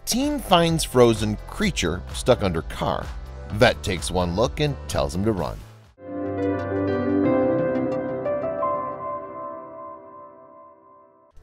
Teen finds frozen creature stuck under car. Vet takes one look and tells him to run.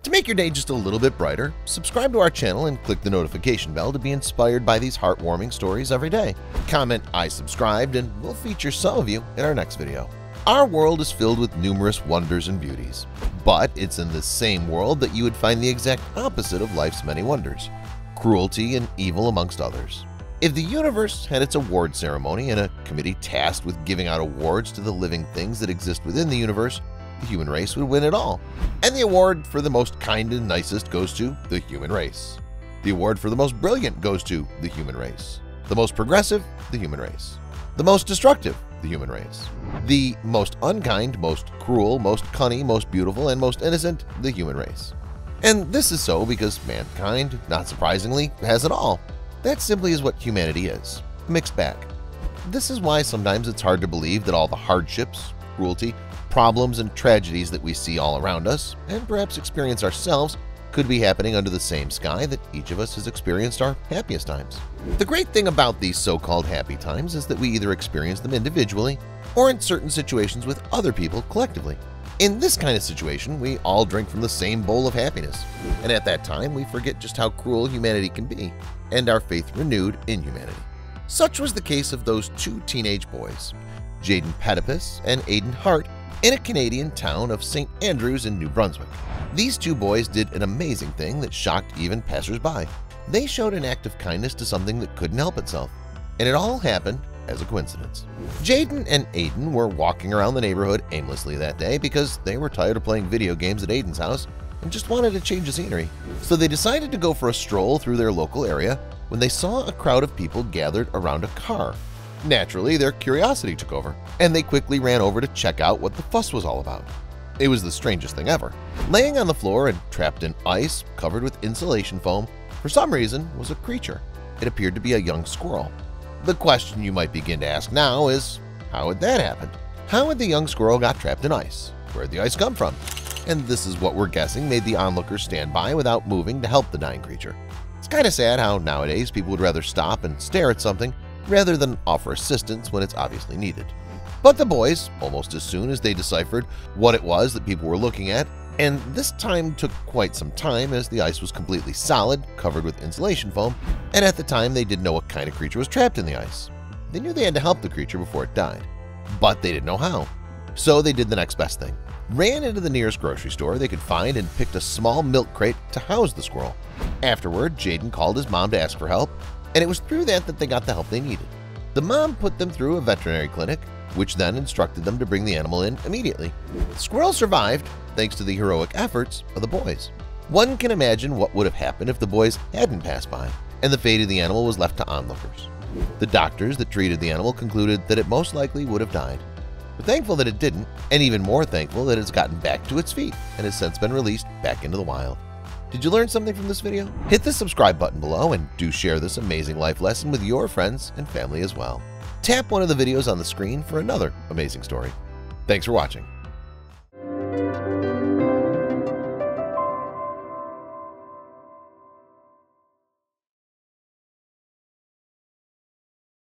To make your day just a little bit brighter, subscribe to our channel and click the notification bell to be inspired by these heartwarming stories every day. Comment "I subscribed" and we'll feature some of you in our next video. Our world is filled with numerous wonders and beauties, but it's in this same world that you would find the exact opposite of life's many wonders – cruelty and evil amongst others. If the universe had its award ceremony and a committee tasked with giving out awards to the living things that exist within the universe, the human race would win it all. And the award for the most kind and nicest goes to the human race. The award for the most brilliant goes to the human race. The most progressive, the human race. The most destructive, the human race. The most unkind, most cruel, most cunning, most beautiful, and most innocent, the human race. And this is so because mankind, not surprisingly, has it all. That simply is what humanity is, a mixed bag. This is why sometimes it's hard to believe that all the hardships, cruelty, problems, and tragedies that we see all around us, and perhaps experience ourselves, could be happening under the same sky that each of us has experienced our happiest times. The great thing about these so-called happy times is that we either experience them individually or in certain situations with other people collectively. In this kind of situation, we all drink from the same bowl of happiness, and at that time we forget just how cruel humanity can be and our faith renewed in humanity. Such was the case of those two teenage boys, Jaden Petipus and Aiden Hart, in a Canadian town of St. Andrews in New Brunswick. These two boys did an amazing thing that shocked even passers-by. They showed an act of kindness to something that couldn't help itself, and it all happened as a coincidence. Jaden and Aiden were walking around the neighborhood aimlessly that day because they were tired of playing video games at Aiden's house and just wanted to change the scenery. So they decided to go for a stroll through their local area when they saw a crowd of people gathered around a car. Naturally, their curiosity took over, and they quickly ran over to check out what the fuss was all about. It was the strangest thing ever. Laying on the floor and trapped in ice, covered with insulation foam, for some reason was a creature. It appeared to be a young squirrel. The question you might begin to ask now is, how had that happened? How had the young squirrel got trapped in ice? Where'd the ice come from? And this is what we're guessing made the onlookers stand by without moving to help the dying creature. It's kind of sad how nowadays people would rather stop and stare at something rather than offer assistance when it's obviously needed. But the boys, almost as soon as they deciphered what it was that people were looking at, and this time took quite some time as the ice was completely solid, covered with insulation foam, and at the time they didn't know what kind of creature was trapped in the ice. They knew they had to help the creature before it died, but they didn't know how. So they did the next best thing. Ran into the nearest grocery store they could find and picked a small milk crate to house the squirrel. Afterward, Jaden called his mom to ask for help, and it was through that they got the help they needed. The mom put them through a veterinary clinic, which then instructed them to bring the animal in immediately. The squirrel survived thanks to the heroic efforts of the boys. One can imagine what would have happened if the boys hadn't passed by, and the fate of the animal was left to onlookers. The doctors that treated the animal concluded that it most likely would have died. We're thankful that it didn't, and even more thankful that it's gotten back to its feet and has since been released back into the wild. Did you learn something from this video? Hit the subscribe button below and do share this amazing life lesson with your friends and family as well. Tap one of the videos on the screen for another amazing story. Thanks for watching.